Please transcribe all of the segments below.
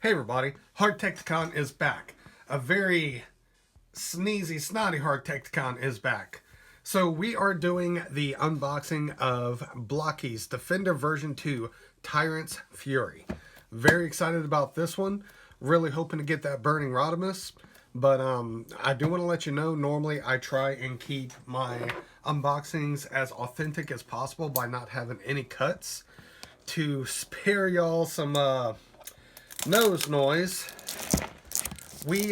Hey everybody, Hard Tecticon is back. A very sneezy, snotty Hard Tecticon is back. So we are doing the unboxing of Blokees Defender version 2 Tyrant's Fury. Very excited about this one. Really hoping to get that Burning Rodimus. But I do want to let you know, normally I try and keep my unboxings as authentic as possible by not having any cuts. To spare y'all some nose noise, we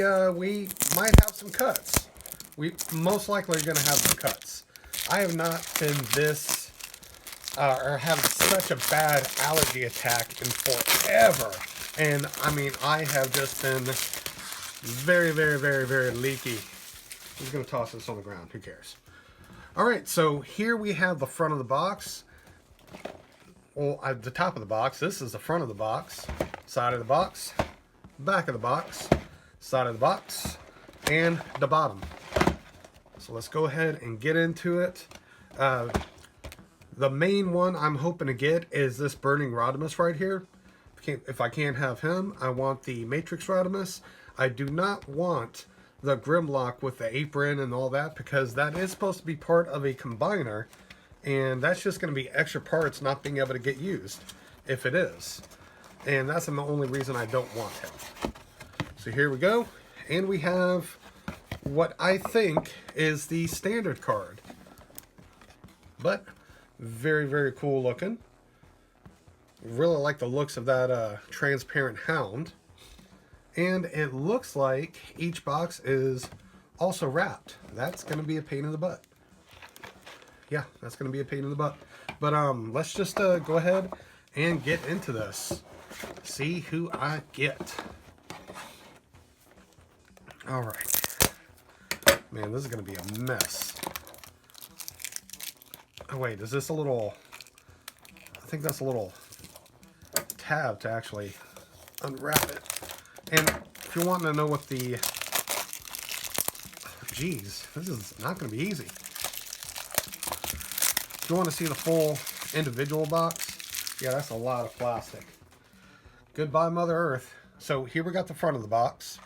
might have some cuts. We most likely are going to have some cuts. I have not been this or have such a bad allergy attack in forever. And I mean, I have just been very leaky. I'm just going to toss this on the ground. Who cares? Alright, so here we have the front of the box. Well, at the top of the box, this is the front of the box, side of the box, back of the box, side of the box, and the bottom. So let's go ahead and get into it. The main one I'm hoping to get is this Burning Rodimus right here. If I can't have him, I want the Matrix Rodimus. I do not want the Grimlock with the apron and all that, because that is supposed to be part of a combiner. And that's just going to be extra parts not being able to get used, if it is. And that's the only reason I don't want him. So here we go. And we have what I think is the standard card. But very cool looking. Really like the looks of that transparent hound. And it looks like each box is also wrapped. That's going to be a pain in the butt. Yeah, that's going to be a pain in the butt. But let's just go ahead and get into this. See who I get. Alright. Man, this is going to be a mess. Oh wait, is this a little... I think that's a little tab to actually unwrap it. And if you're wanting to know what the... Geez, this is not going to be easy. If you want to see the full individual box, yeah, that's a lot of plastic. Goodbye, Mother Earth. So here we got the front of the box,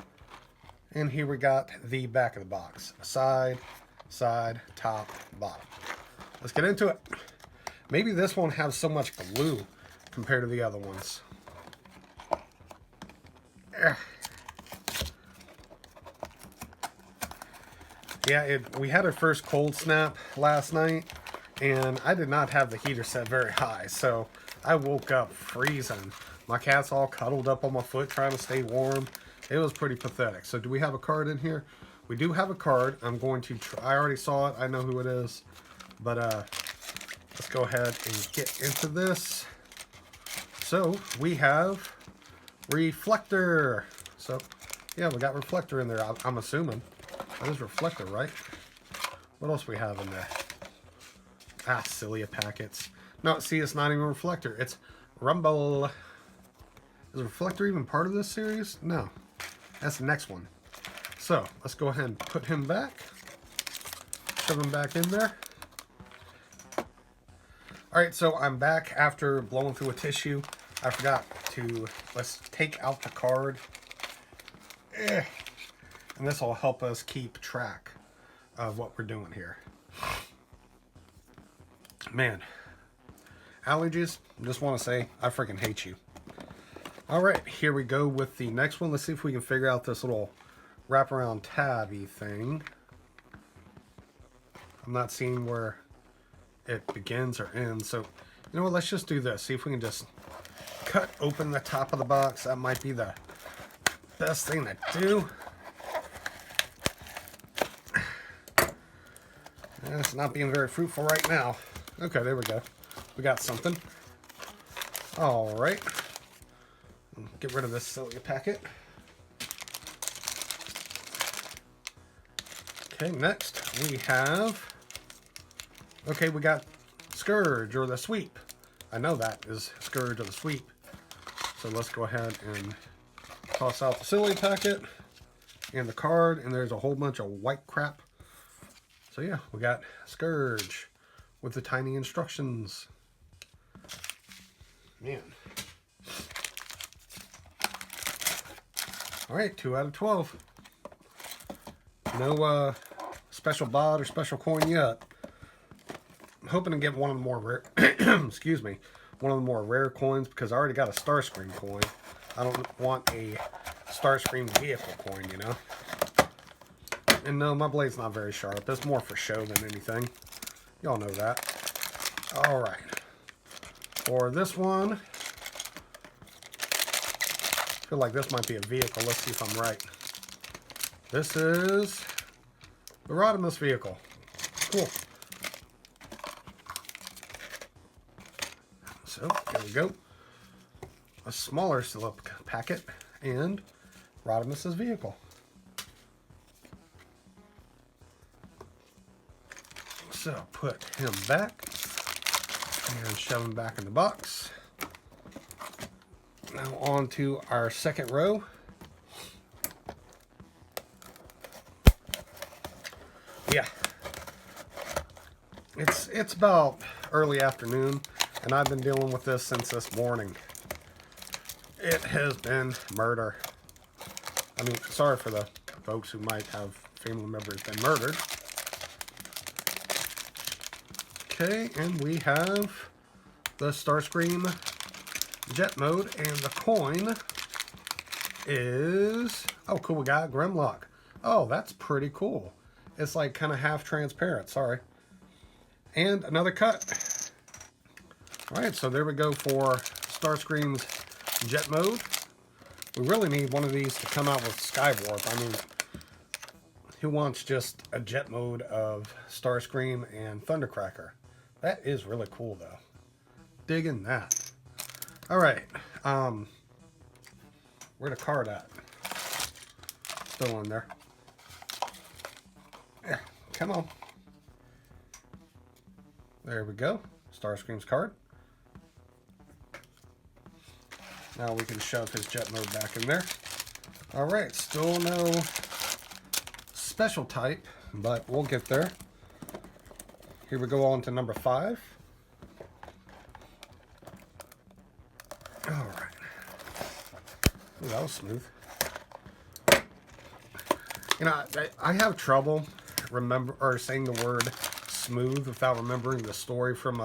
and here we got the back of the box. Side, top, bottom. Let's get into it. Maybe this won't have so much glue compared to the other ones. Yeah, we had our first cold snap last night. And I did not have the heater set very high, so I woke up freezing. My cat's all cuddled up on my foot trying to stay warm. It was pretty pathetic. So do we have a card in here? We do have a card. I'm going to try. I already saw it. I know who it is. But let's go ahead and get into this. So we have Reflector. So yeah, we got Reflector in there, I'm assuming. That is Reflector, right? What else we have in there? Ah, Cilia packets. No, see, it's not even Reflector. It's Rumble. Is Reflector even part of this series? No. That's the next one. So, let's go ahead and put him back. Shove him back in there. Alright, so I'm back after blowing through a tissue. I forgot to... Let's take out the card. And this will help us keep track of what we're doing here. Man, allergies, just want to say, I freaking hate you. Alright, here we go with the next one. Let's see if we can figure out this little wraparound tabby thing. I'm not seeing where it begins or ends, so, you know what, let's just do this. See if we can just cut open the top of the box. That might be the best thing to do. It's not being very fruitful right now. Okay, there we go. We got something. Alright. Get rid of this Cilia packet. Okay, next we have... Okay, we got Scourge or the Sweep. I know that is Scourge or the Sweep. So let's go ahead and toss out the Cilia packet and the card, and there's a whole bunch of white crap. So yeah, we got Scourge with the tiny instructions. Man. All right, 2 out of 12. No special bot or special coin yet. I'm hoping to get one of the more rare, excuse me, one of the more rare coins because I already got a Starscream coin. I don't want a Starscream vehicle coin, you know. And no, my blade's not very sharp. It's more for show than anything. Y'all know that. All right. For this one, I feel like this might be a vehicle. Let's see if I'm right. This is the Rodimus vehicle. Cool. So, here we go. A smaller slip packet and Rodimus's vehicle. So, put him back and shove him back in the box. Now on to our second row. Yeah. It's about early afternoon, and I've been dealing with this since this morning. It has been murder. I mean, sorry for the folks who might have family members been murdered. Okay, and we have the Starscream jet mode, and the coin is, oh cool, we got Grimlock. Oh, that's pretty cool. It's like kind of half transparent, sorry. And another cut. All right, so there we go for Starscream's jet mode. We really need one of these to come out with Skywarp. I mean, who wants just a jet mode of Starscream and Thundercracker? That is really cool, though. Digging that. All right. Where the card at? Still in there. Yeah, come on. There we go. Starscream's card. Now we can shove his jet mode back in there. All right, still no special type, but we'll get there. Here we go on to number 5. All right. Ooh, that was smooth. You know, I have trouble saying the word smooth without remembering the story from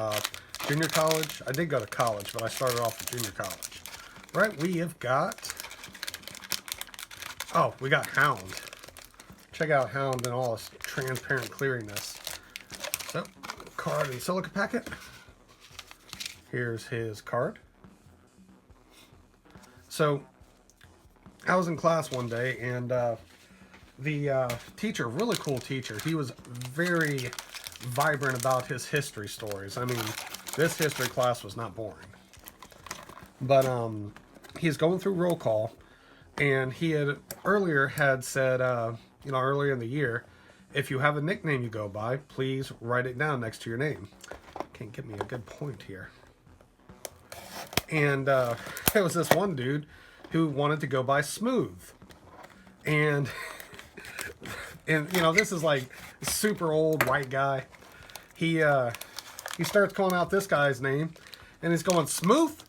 junior college. I did go to college, but I started off at junior college. Right, we have got, oh, we got Hound. Check out Hound and all its transparent cleariness. So, card and silica packet. Here's his card. So, I was in class one day, and the teacher, really cool teacher, he was very vibrant about his history stories. I mean, this history class was not boring. But he's going through roll call, and he had earlier said, earlier in the year, if you have a nickname you go by, please write it down next to your name. Can't give me a good point here. And there was this one dude who wanted to go by Smooth. And this is like a super old white guy. He starts calling out this guy's name, and he's going, Smooth?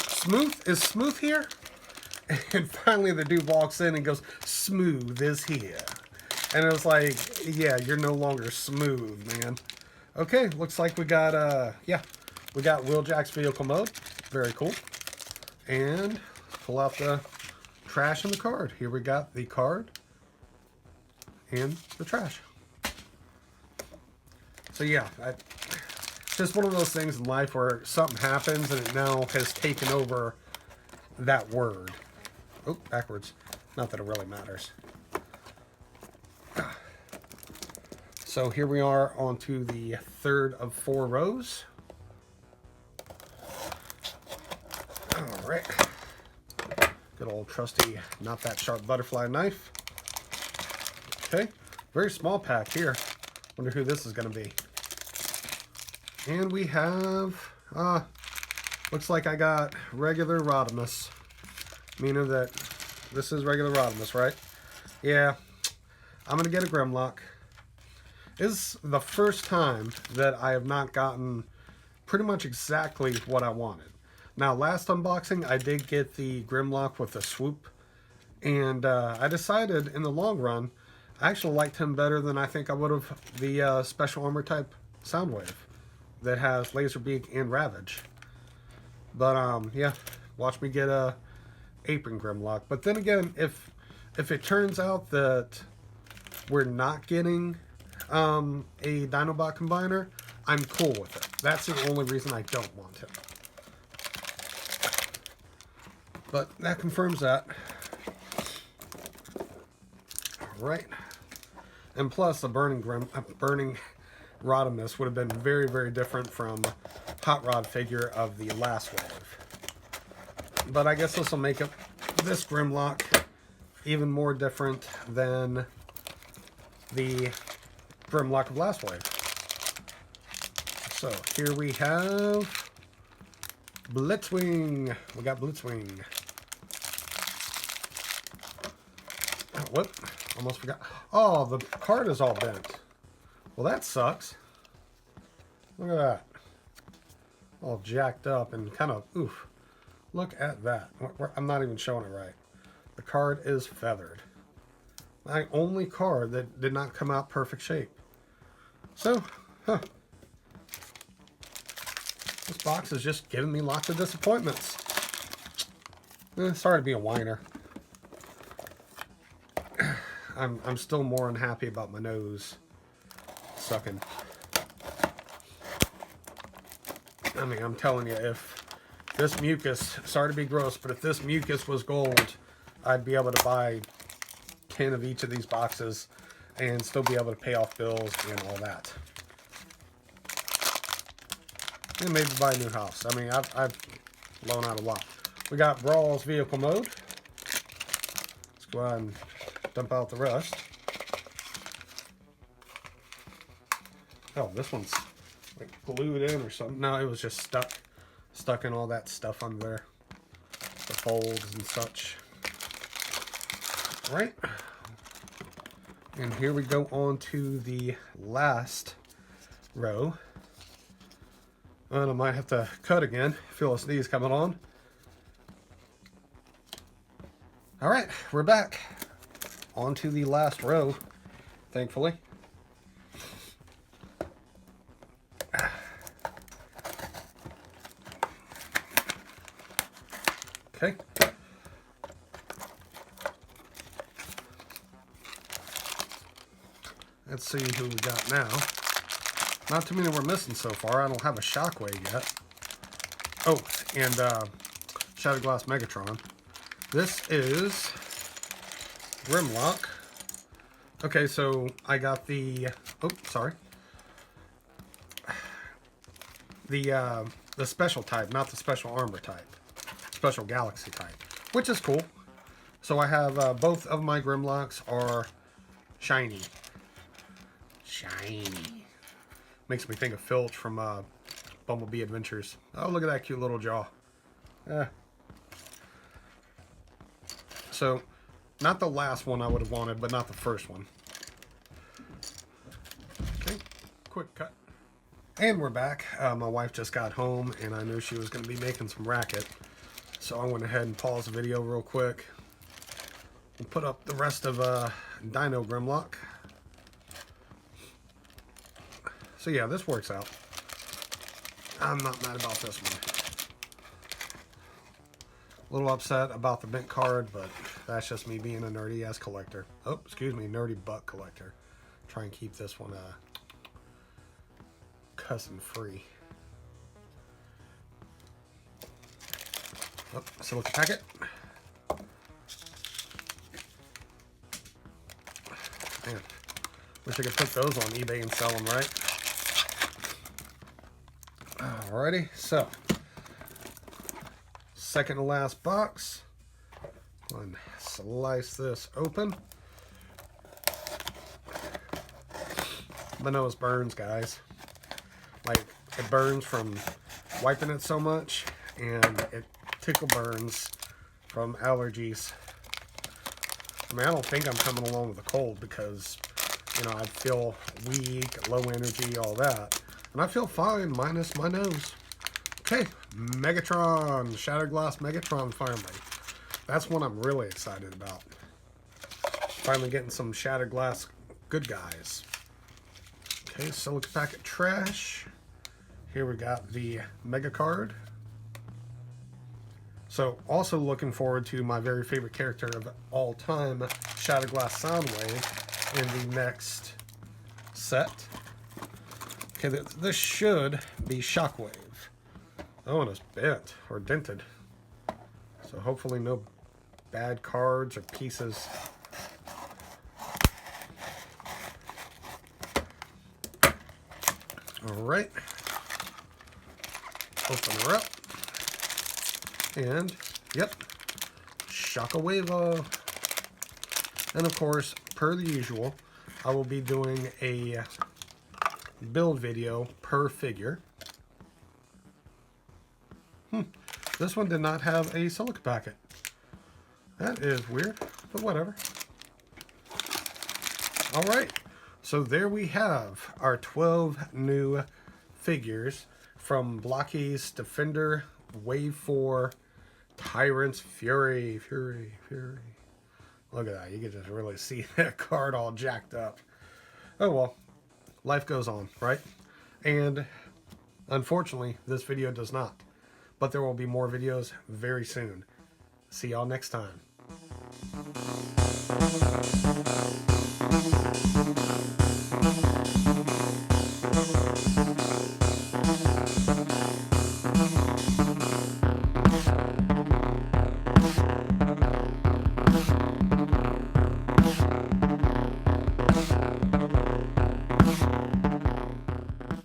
Smooth? Is Smooth here? And finally the dude walks in and goes, Smooth is here. And it was like, yeah, you're no longer smooth, man. Okay, looks like we got, we got Wheeljack's vehicle mode. Very cool. And pull out the trash and the card. Here we got the card and the trash. So yeah, just one of those things in life where something happens and it now has taken over that word. Oh, backwards. Not that it really matters. So here we are on to the third of 4 rows. All right. Good old trusty, not that sharp butterfly knife. Okay, very small pack here. Wonder who this is going to be. And we have, looks like I got regular Rodimus. Meaning that this is regular Rodimus, right? Yeah, I'm going to get a Grimlock. This is the first time that I have not gotten pretty much exactly what I wanted. Now, last unboxing, I did get the Grimlock with the swoop And I decided in the long run, I actually liked him better than I think I would have the special armor type Soundwave that has Laser Beak and Ravage. But yeah, watch me get a Apron Grimlock. But then again, if it turns out that we're not getting a Dinobot Combiner, I'm cool with it. That's the only reason I don't want him. But that confirms that. Alright. And plus, the burning Rodimus would have been very, very different from Hot Rod figure of the last wave. But I guess this will make this Grimlock even more different than the Grimlock of last wave. So here we have Blitzwing. We got Blitzwing. Oh, whoop. Almost forgot. Oh, the card is all bent. Well, that sucks. Look at that. All jacked up and kind of, oof. Look at that. I'm not even showing it right. The card is feathered. My only card that did not come out perfect shape. So, this box is just giving me lots of disappointments. Sorry to be a whiner. I'm still more unhappy about my nose sucking. I mean, I'm telling you, if this mucus, sorry to be gross, but if this mucus was gold, I'd be able to buy 10 of each of these boxes and still be able to pay off bills and all that. And maybe buy a new house. I mean, I've loaned out a lot. We got Brawl's vehicle mode. Let's go ahead and dump out the rest. Oh, this one's like glued in or something. No, it was just stuck in all that stuff under there. The folds and such. Right. And here we go on to the last row. And I might have to cut again. Feel a sneeze coming on. Alright, we're back. On to the last row, thankfully. Okay. Let's see who we got now. Not too many we're missing so far. I don't have a Shockwave yet. Oh, and Shattered Glass Megatron. This is Grimlock. Okay, so I got the the special type, not the special armor type. Special Galaxy type, which is cool. So I have both of my Grimlocks are shiny. Shiny. Makes me think of Filch from Bumblebee Adventures. Oh, look at that cute little jaw. So, not the last one I would have wanted, but not the first one. Okay, quick cut. And we're back. My wife just got home, and I knew she was going to be making some racket. So I went ahead and paused the video real quick. And put up the rest of Dino Grimlock. So yeah, this works out. I'm not mad about this one. A little upset about the bent card, but that's just me being a nerdy ass collector. Oh, excuse me, nerdy butt collector. Try and keep this one cussing free. Oh, silica packet. Man, wish I could put those on eBay and sell them, right? Alrighty, so second to last box. Go ahead and slice this open. My nose burns, guys. Like, it burns from wiping it so much, and it tickle burns from allergies. I mean, I don't think I'm coming along with a cold because, you know, I feel weak, low energy, all that. And I feel fine, minus my nose. Okay, Megatron, Shattered Glass Megatron finally. That's one I'm really excited about. Finally getting some Shattered Glass good guys. Okay, Silica Packet Trash. Here we got the Mega Card. So, also looking forward to my very favorite character of all time, Shattered Glass Soundwave, in the next set. Okay, this should be Shockwave. Oh, and it's bent or dented. So hopefully no bad cards or pieces. Alright. Open her up. And, yep, Shockwave. And of course, per the usual, I will be doing a build video per figure. This one did not have a silica packet. That is weird, but whatever. Alright, so there we have our 12 new figures from Blokees Defender Wave 4 Tyrant's Fury. Look at that, you can just really see that card all jacked up. Oh well, life goes on, right? And unfortunately, this video does not. But there will be more videos very soon. See y'all next time.